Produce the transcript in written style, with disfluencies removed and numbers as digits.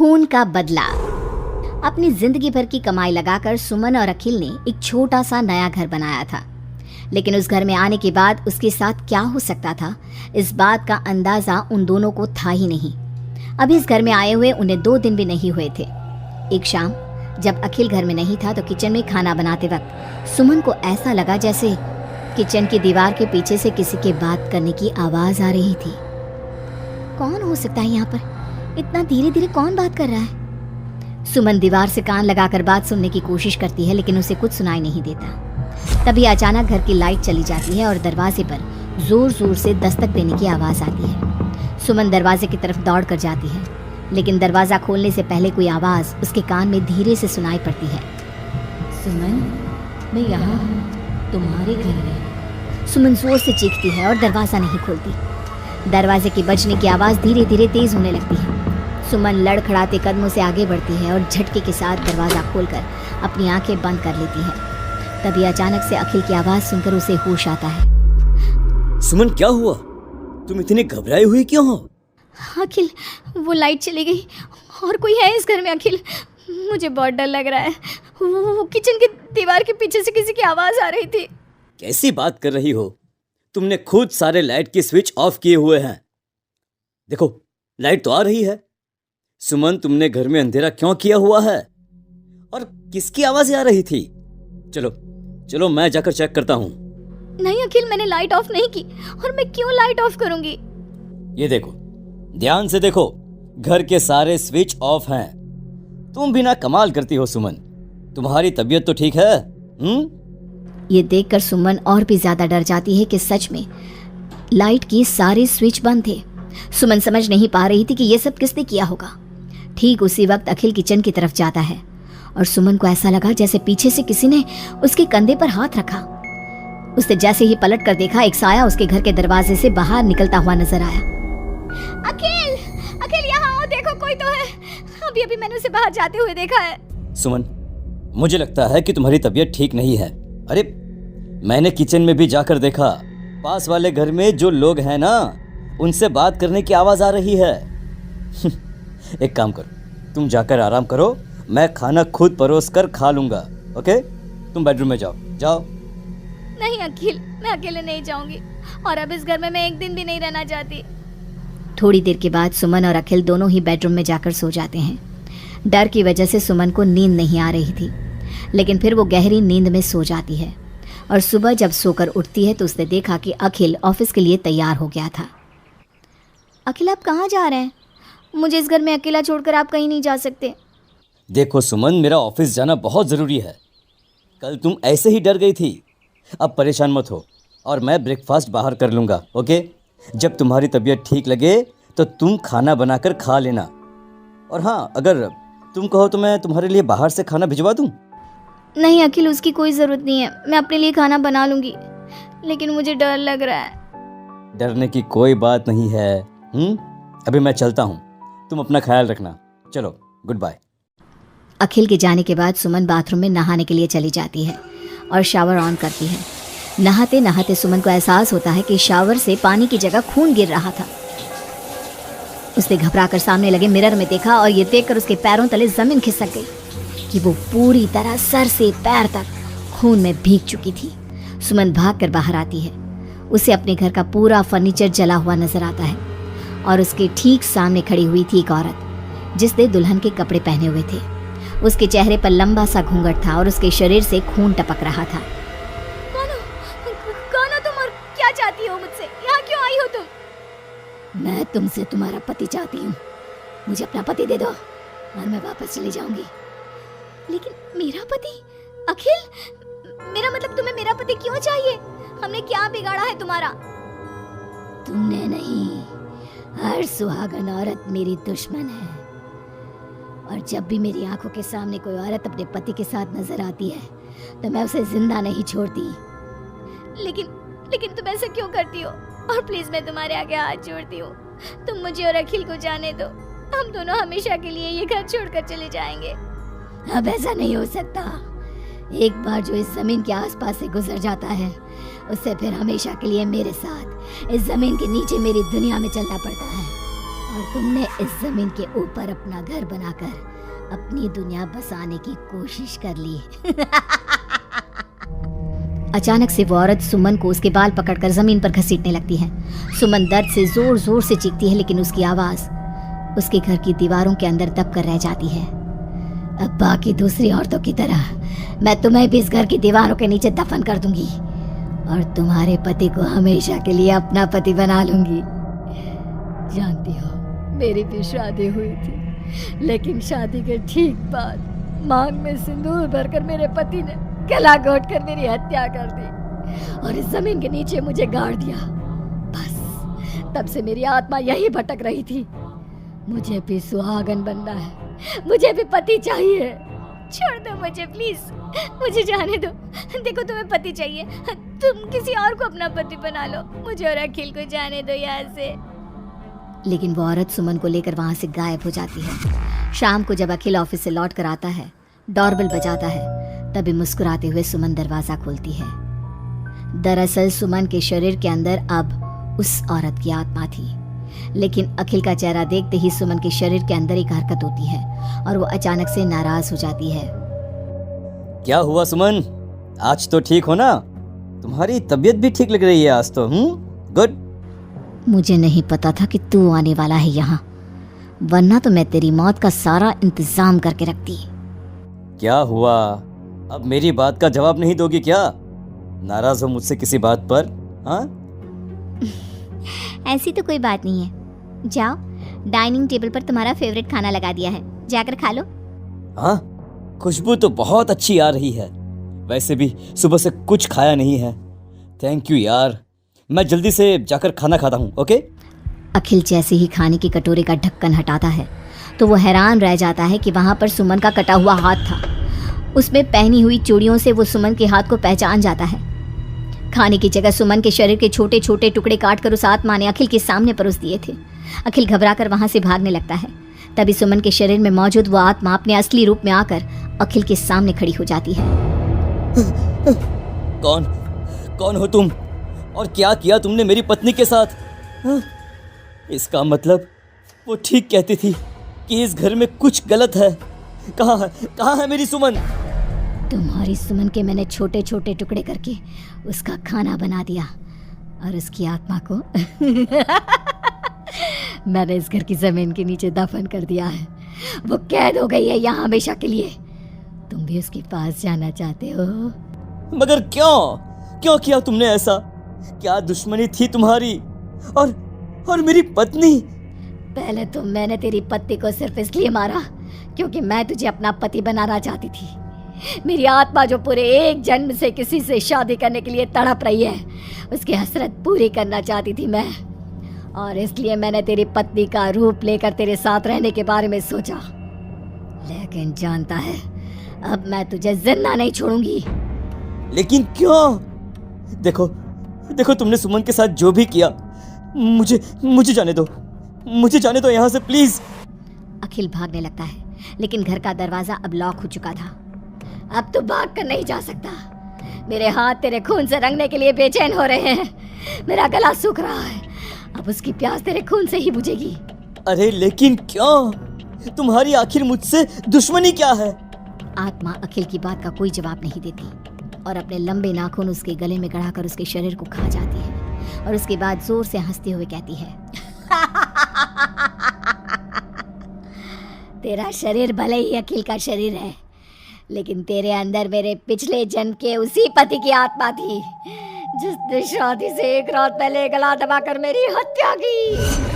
खून का बदला। अपनी जिंदगी भर की कमाई लगाकर सुमन और अखिल ने एक छोटा सा नया घर बनाया था, लेकिन उस घर में आने के बाद उसके साथ क्या हो सकता था, इस बात का अंदाजा उन दोनों को था ही नहीं। अभी इस घर में आए हुए उन्हें 2 दिन भी नहीं हुए थे। एक शाम जब अखिल घर में नहीं था तो किचन में खाना बनाते वक्त सुमन को ऐसा लगा जैसे किचन की दीवार के पीछे से किसी के बात करने की आवाज आ रही थी। कौन हो सकता है यहाँ पर? इतना धीरे धीरे कौन बात कर रहा है? सुमन दीवार से कान लगाकर बात सुनने की कोशिश करती है, लेकिन उसे कुछ सुनाई नहीं देता। तभी अचानक घर की लाइट चली जाती है और दरवाजे पर जोर जोर से दस्तक देने की आवाज आती है। सुमन दरवाजे की तरफ दौड़ कर जाती है, लेकिन दरवाजा खोलने से पहले कोई आवाज उसके कान में धीरे से सुनाई पड़ती है। सुमन, मैं यहाँ हूँ, तुम्हारे घर में। सुमन जोर से चीखती है और दरवाजा नहीं खोलती। दरवाजे की बजने की आवाज धीरे धीरे तेज होने लगती है। सुमन लड़खड़ाते कदमों से आगे बढ़ती है और झटके के साथ दरवाजा खोलकर अपनी आंखें बंद कर लेती है। तभी अचानक से अखिल की आवाज सुनकर उसे होश आता है। सुमन, क्या हुआ? तुम इतनी घबराई हुई क्यों हो? अखिल, वो लाइट चली गई और कोई है इस घर में। अखिल, मुझे बहुत डर लग रहा है। वो किचन की दीवार के पीछे से किसी की आवाज आ रही थी। कैसी बात कर रही हो? तुमने खुद सारे लाइट के स्विच ऑफ किए हुए हैं। देखो, लाइट तो आ रही है। सुमन, तुमने घर में अंधेरा क्यों किया हुआ है? और किसकी आवाजें आ रही थी? चलो चलो, मैं जाकर चेक करता हूँ। नहीं अखिल, मैंने लाइट ऑफ नहीं की। और मैं क्यों लाइट ऑफ करूंगी? ये देखो, ध्यान से देखो, घर के सारे स्विच ऑफ हैं। तुम भी ना कमाल करती हो सुमन। तुम्हारी तबीयत तो ठीक है? ये देखकर सुमन और भी ज्यादा डर जाती है कि सच में लाइट की सारे स्विच बंद थे। सुमन समझ नहीं पा रही थी कि ये सब किसने किया होगा। ठीक उसी वक्त अखिल किचन की तरफ जाता है और सुमन को ऐसा लगा जैसे पीछे से किसी ने उसके कंधे पर हाथ रखा। उसने जैसे ही पलट कर देखा, एक साया उसके घर के दरवाजे से बाहर निकलता हुआ नजर आया। अखिल, अखिल यहाँ आओ, देखो कोई तो है। अभी अभी मैंने उसे बाहर जाते हुए देखा है। सुमन, मुझे लगता है कि तुम्हारी तबीयत ठीक नहीं है। अरे, मैंने किचन में भी जाकर देखा। पास वाले घर में जो लोग हैं ना, उनसे बात करने की आवाज आ रही है। एक काम करो, तुम जाकर आराम करो, मैं खाना खुद परोस कर खा लूंगा। ओके, तुम बेडरूम में जाओ जाओ। नहीं अखिल, मैं अकेले नहीं जाऊंगी और अब इस घर में मैं एक दिन भी नहीं रहना चाहती। थोड़ी देर के बाद सुमन और अखिल दोनों ही बेडरूम में जाकर सो जाते हैं। डर की वजह से सुमन को नींद नहीं आ रही थी, लेकिन फिर वो गहरी नींद में सो जाती है और सुबह जब सोकर उठती है तो उसने देखा कि अखिल ऑफिस के लिए तैयार हो गया था। अखिल, आप कहाँ जा रहे हैं? मुझे इस घर में अकेला छोड़कर आप कहीं नहीं जा सकते। देखो सुमन, मेरा ऑफिस जाना बहुत ज़रूरी है। कल तुम ऐसे ही डर गई थी। अब परेशान मत हो और मैं ब्रेकफास्ट बाहर कर लूँगा। ओके, जब तुम्हारी तबीयत ठीक लगे तो तुम खाना बनाकर खा लेना। और हाँ, अगर तुम कहो तो मैं तुम्हारे लिए बाहर से खाना भिजवा दूँ। नहीं अखिल, उसकी कोई ज़रूरत नहीं है। मैं अपने लिए खाना बना लूँगी, लेकिन मुझे डर लग रहा है। डरने की कोई बात नहीं है। अभी मैं चलता हूँ, तुम अपना ख्याल रखना। चलो, गुड बाय। अखिल के जाने के बाद सुमन बाथरूम में नहाने के लिए चली जाती है और शावर ऑन करती है। नहाते नहाते सुमन को एहसास होता है कि शावर से पानी की जगह खून गिर रहा था। उसने घबराकर सामने लगे मिरर में देखा और ये देखकर उसके पैरों तले जमीन खिसक गई कि वो पूरी तरह सर से पैर तक खून में भीग चुकी थी। सुमन भागकर बाहर आती है। उसे अपने घर का पूरा फर्नीचर जला हुआ नजर आता है और उसके ठीक सामने खड़ी हुई थी एक औरत जिसने दुल्हन के कपड़े पहने हुए थे। उसके चेहरे पर लंबा सा घूंघट था और उसके शरीर से खून टपक रहा था। कौन हो तुम और क्या चाहती हो मुझसे? यहाँ क्यों आई हो तुम? मैं तुमसे तुम्हारा पति चाहती हूँ। मुझे अपना पति दे दो और मैं वापस चली जाऊंगी। लेकिन मेरा पति? अखिल, मेरा मतलब तुम्हें मेरा पति क्यों चाहिए? हमने क्या बिगाड़ा है तुम्हारा? तुमने नहीं, हर सुहागन औरत मेरी दुश्मन है और जब भी मेरी आंखों के सामने कोई औरत अपने पति के साथ नजर आती है तो मैं उसे जिंदा नहीं छोड़ती। लेकिन तुम ऐसा क्यों करती हो? और प्लीज मैं तुम्हारे आगे हाथ जोड़ती हूँ, तुम मुझे और अखिल को जाने दो। हम दोनों हमेशा के लिए ये घर छोड़कर चले जाएंगे। अब ऐसा नहीं हो सकता। एक बार जो इस जमीन के आसपास से गुजर जाता है उससे फिर हमेशा के लिए मेरे साथ इस जमीन के नीचे मेरी दुनिया में चलना पड़ता है। और तुमने इस जमीन के ऊपर अपना घर बनाकर अपनी दुनिया बसाने की कोशिश कर ली। अचानक से वो औरत सुमन को उसके बाल पकड़कर जमीन पर घसीटने लगती है। सुमन दर्द से जोर जोर से चीखती है, लेकिन उसकी आवाज उसके घर की दीवारों के अंदर दब कर रह जाती है। अब बाकी दूसरी औरतों की तरह मैं तुम्हें भी इस घर की दीवारों के नीचे दफन कर दूंगी और तुम्हारे पति को हमेशा के लिए अपना पति बना लूंगी। जानती हो, मेरी भी शादी हुई थी, लेकिन शादी के ठीक बाद मांग में सिंदूर भरकर मेरे पति ने गला घोट कर मेरी हत्या कर दी और इस जमीन के नीचे मुझे गाड़ दिया। बस तब से मेरी आत्मा यही भटक रही थी। मुझे भी सुहागन बनना है, मुझे भी पति चाहिए। छोड़ दो मुझे प्लीज, मुझे जाने दो। देखो तुम्हें पति चाहिए, तुम किसी और को अपना पति बना लो, मुझे और अखिल को जाने दो यहाँ से। लेकिन वो औरत सुमन को लेकर वहां से गायब हो जाती है। शाम को जब अखिल ऑफिस से लौट कर आता है, डोरबेल बजाता है, तभी मुस्कुराते हुए सुमन दरवाजा खोलती है। दरअसल सुमन के शरीर के अंदर अब उस औरत की आत्मा थी, लेकिन अखिल का चेहरा देखते ही सुमन के शरीर के अंदर एक हरकत होती है और वो अचानक से नाराज हो जाती है। क्या हुआ सुमन, आज तो ठीक हो ना? तुम्हारी तबीयत भी ठीक लग रही है आज तो। गुड। मुझे नहीं पता था कि तू आने वाला है यहाँ, वरना तो मैं तेरी मौत का सारा इंतजाम करके रखती। क्या हुआ? अब मेरी बात का जवाब नहीं दोगी क्या? नाराज हो मुझसे किसी बात पर? हाँ? ऐसी तो कोई बात नहीं है। जाओ, डाइनिंग टेबल पर तुम्हारा फेवरेट खाना लगा दिया है, जाकर खा लो। हाँ, खुशबू तो बहुत अच्छी आ रही है। वैसे भी सुबह से कुछ खाया नहीं है। थैंक यू यार, मैं जल्दी से जाकर खाना खाता हूँ। ओके? अखिल जैसे ही खाने की कटोरे का ढक्कन हटाता है तो वो हैरान रह जाता है कि वहाँ पर सुमन का कटा हुआ हाथ था। उसमें पहनी हुई चूड़ियों से वो सुमन के हाथ को पहचान जाता है। खाने की जगह सुमन के शरीर के छोटे छोटे टुकड़े काटकर उस आत्मा ने अखिल के सामने परोस दिए थे। अखिल घबराकर वहाँ से भागने लगता है। तभी सुमन के शरीर में मौजूद वो आत्मा अपने असली रूप में आकर अखिल के सामने खड़ी हो जाती है। कौन हो तुम और क्या किया तुमने मेरी पत्नी के साथ? इसका मतलब वो ठीक कहती थी कि इस घर में कुछ गलत है। कहाँ है मेरी सुमन? तुम्हारी सुमन के मैंने छोटे छोटे टुकड़े करके उसका खाना बना दिया और उसकी आत्मा को मैंने इस घर की जमीन के नीचे दफन कर दिया है। वो कैद हो गई है यहाँ हमेशा के लिए। तुम भी उसके पास जाना चाहते हो? मगर क्यों किया तुमने ऐसा? क्या दुश्मनी थी तुम्हारी और मेरी पत्नी? पहले तो मैंने तेरी पत्नी को सिर्फ इसलिए मारा क्योंकि मैं तुझे अपना पति बनाना चाहती थी। मेरी आत्मा जो पूरे एक जन्म से किसी से शादी करने के लिए तड़प रही है, उसकी हसरत पूरी करना चाहती थी मैं, और इसलिए मैंने तेरी पत्नी का रूप लेकर तेरे साथ रहने के बारे में सोचा। लेकिन जानता है, अब मैं तुझे जिंदा नहीं छोड़ूंगी। लेकिन क्यों? देखो तुमने सुमन के साथ जो भी किया, मुझे जाने दो यहाँ से प्लीज। अखिल भागने लगता है, लेकिन घर का दरवाजा अब लॉक हो चुका था। अब तो भाग कर नहीं जा सकता। मेरे हाथ तेरे खून से रंगने के लिए बेचैन हो रहे हैं। मेरा गला सूख रहा है, अब उसकी प्यास तेरे खून से ही बुझेगी। अरे लेकिन क्यों? तुम्हारी आखिर मुझसे दुश्मनी क्या है? आत्मा अखिल की बात का कोई जवाब नहीं देती और अपने लंबे नाखून उसके गले में गड़ाकर उसके शरीर को खा जाती है और उसके बाद जोर से हंसते हुए कहती है, तेरा शरीर भले ही अखिल का शरीर है, लेकिन तेरे अंदर मेरे पिछले जन्म के उसी पति की आत्मा थी जिसने शादी से एक रात पहले गला दबाकर मेरी हत्या की।